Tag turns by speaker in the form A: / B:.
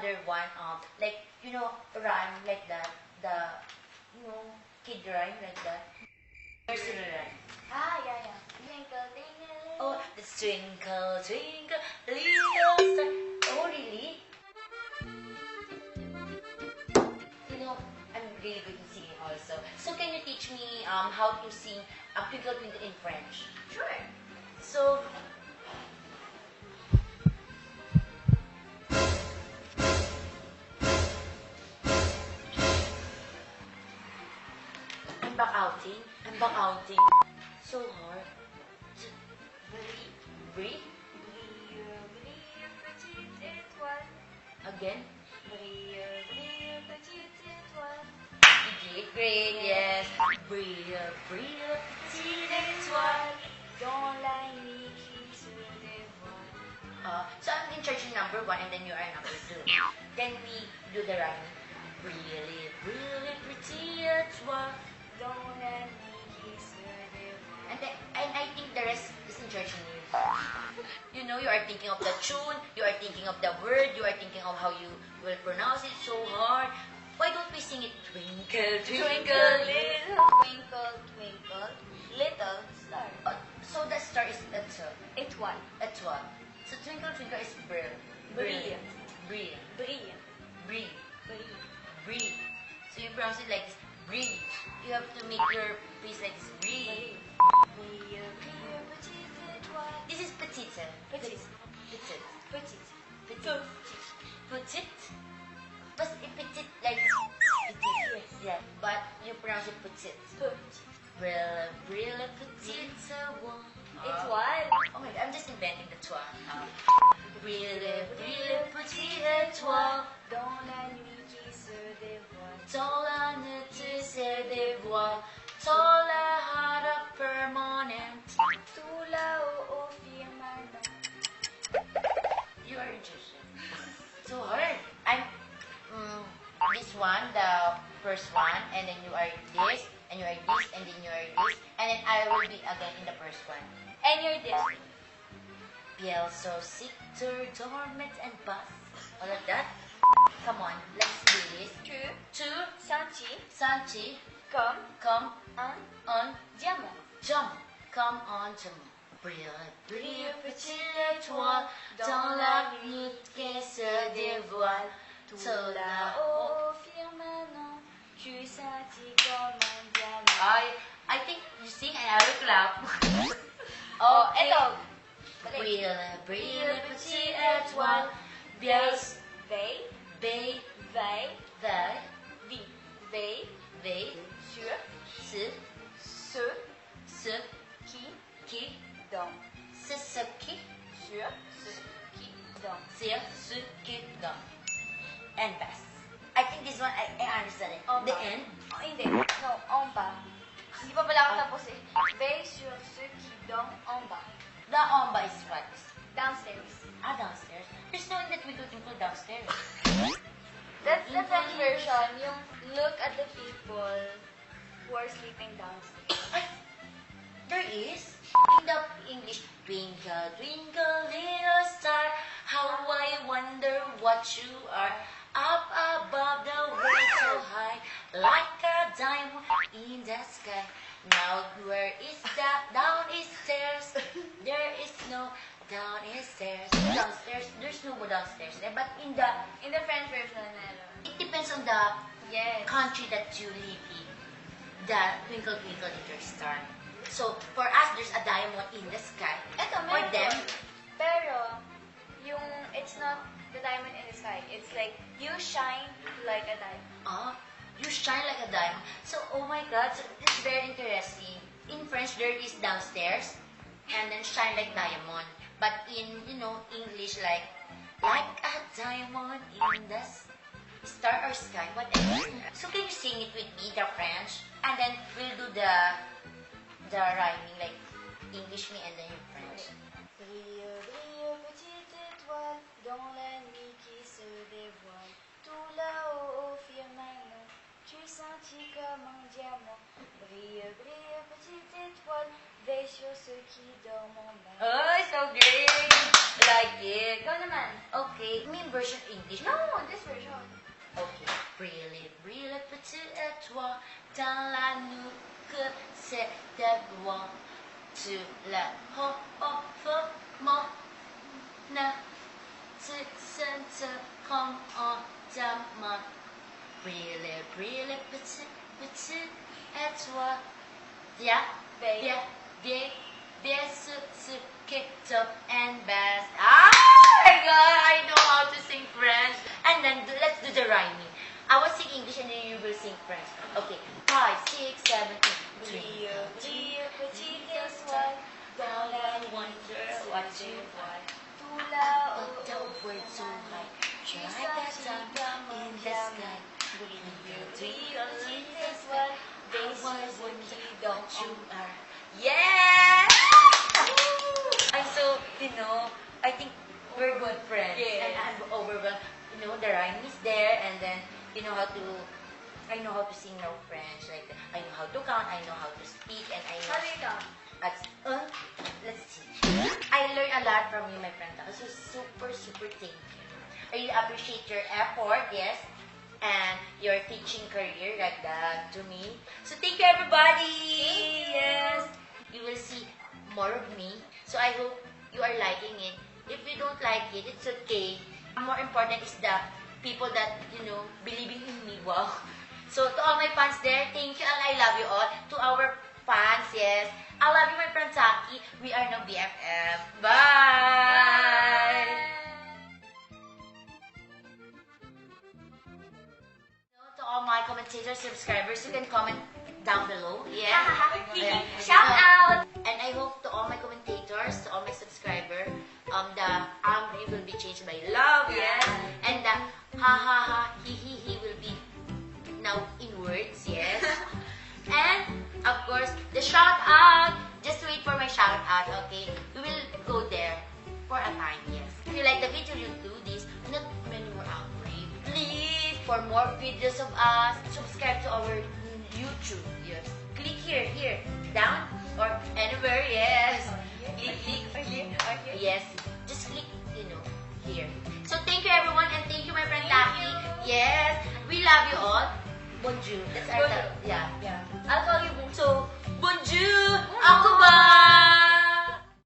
A: other one, like, rhyme like that. The, kid rhyme like that. Nursery rhyme.
B: Yeah. Twinkle, twinkle.
A: Oh, the twinkle, twinkle, little star. Oh, really? I'm really good in singing also. So can you teach me how to sing Twinkle Twinkle in French?
B: Sure.
A: So, I'm back outing. So hard. Breathe.
B: Brille, petite étoile.
A: Again.
B: Brille, petite étoile.
A: Great, yes. Brille, brille, petite étoile.
B: Dans la nuit qui se dévoile.
A: So I'm in charge in number 1 and then you are number 2. Then we do the rhyme. Brille, brille, petite étoile.
B: Dans la nuit qui se dévoile.
A: And I think the rest is in charge in you. You are thinking of the tune, you are thinking of the word, you are thinking of how you will pronounce it so hard. Why don't we sing it? Twinkle, twinkle, little.
B: Twinkle, twinkle, little star.
A: So the star is
B: Étoile.
A: étoile. So twinkle, twinkle is brille.
B: Brille.
A: Brille.
B: Brille.
A: Brille.
B: Brille.
A: Brille. So you pronounce it like this. Brille. You have to make your face like this. Brille.
B: Brille, brille, petite étoile.
A: This is petite.
B: Petite.
A: Petite.
B: Petite.
A: Petite. Petite. But petite like petite.
B: Yes.
A: Yeah. But you pronounce it petite.
B: Petite.
A: Brille, brille, petite one.
B: Étoile.
A: Oh my god, I'm just inventing the toi. Brille, brille, petite étoile.
B: Dans la nuit qui se dévoile.
A: Dans la nuit se dévoile. Dans la hara permanent.
B: Tout là-haut au firmament.
A: You are Egyptian. So hard. I'm this one, the first one, and then you are this, and you are this, and then you are this, and then I will be again in the first one.
B: And you're this.
A: Pielso, Sictor, Dormant, and Bus. All of that. Come on, let's do this.
B: Tu,
A: 2,
B: senti,
A: Santi,
B: comme
A: come
B: un
A: on,
B: diamant.
A: jump, come on to me. Brille, brille, petite étoile, dans la nuit qui se dévoile.
B: Tout
A: Tout
B: là-haut au firmament. Tu sentis comme un diamant.
A: I think you sing and I will clap.
B: Oh,
A: Okay.
B: eto.
A: Brille, brille, petite étoile, bien,
B: Veille,
A: veille,
B: veille,
A: veille,
B: vie. Veille
A: veille,
B: sur
A: ce
B: qui
A: dans,
B: dort.
A: c'est ce qui,
B: Sur qui dort.
A: c'est ce qui dans. And best. I think this one, I understand it.
B: En
A: The
B: bas.
A: end.
B: Oh, hindi. No, en bas. Hindi pa pala ako tapos eh. Veille sur ceux qui dorment en bas.
A: The omba is what?
B: Downstairs.
A: Downstairs. There's no in that we do include downstairs.
B: That's the French version. Yung look at the people who are sleeping downstairs.
A: Ay, there is. In the English, twinkle, twinkle, little star, how I wonder what you are. Up above the world so high, like a diamond in the sky. Now where is that? Down is stairs. There is no down is stairs. Downstairs, there's no downstairs there. But in the,
B: In the French version, meron.
A: it depends on the
B: Yes.
A: country that you live in. The twinkle twinkle little star. So for us, there's a diamond in the sky.
B: Eto,
A: For
B: meron.
A: them,
B: Pero, yung it's not the diamond in the sky. It's like, you shine like a diamond.
A: you shine like a diamond. So, oh my God, so it's very interesting. In French, there is downstairs, and then shine like diamond. But in, English, like a diamond in the star or sky, whatever. So, can you sing it with me, the French? And then we'll do the rhyming, like English me and then you French.
B: Brille, brille, petite étoile, dans la nuit qui se dévoile. Tout là-haut au firmament, tu sentis comme un diamant. Brille, brille, petite étoile, veille sur ceux qui dorment en bas.
A: Oh, so great! Like it.
B: Ikaw naman.
A: Okay, may version English.
B: No, this version.
A: Ok. Brille, brille, petit étoile, dans la nuque, c'est des loin. Tu la offres, mon tu sens comme un diamant. Brille, brille, petit étoile. Viens, viens, viens, viens sur ce top and bass. Oh my god, I know how to sing French. And then let's do the rhyming. I will sing English and then you will sing French. Okay, 5, 6, 7, 8.
B: Brille, brille, petite étoile, dans la wonder what you want. Tout là-haut,
A: The way so high,
B: tu
A: like that
B: sentis
A: sun
B: comme
A: in
B: un
A: the
B: diamant.
A: sky.
B: Brille, brille, petite étoile, des yeux qui dont you are.
A: Yes! I'm so, I think we're good friends.
B: Yes.
A: And I'm overwhelmed. The rhyme is there, and then I know how to sing no French. Like, I know how to count, I know how to speak, and I know.
B: How do you count?
A: Let's see. I learned a lot from you, my friend. So super, super thank you. I really appreciate your effort, yes, and your teaching career like that to me. So thank you, everybody.
B: Thank you.
A: Yes, you will see more of me. So I hope you are liking it. If you don't like it, it's okay. More important is the people that believing in me. Wow. So to all my fans there, thank you and I love you all. To our fans, yes, I love you, my friend Saki. We are now BFF. Bye. To all my commentators, subscribers, you can comment down below. Yeah.
B: Shout out!
A: And I hope to all my commentators, to all my subscribers, the angry will be changed by love. Yes. And the ha ha ha, he will be now in words. Yes. And of course, the shout out. Just wait for my shout out. Okay. We will go there for a time. Yes. If you like the video, you do this. Not many more angry. Please, for more videos of us, subscribe to our YouTube. Yes. Click here, down or anywhere. Yes. Click. Yes. Just click, here. So thank you everyone and thank you my friend Taki. Yes. We love you all. Bonjour. That's our
B: Bonjour.
A: yeah.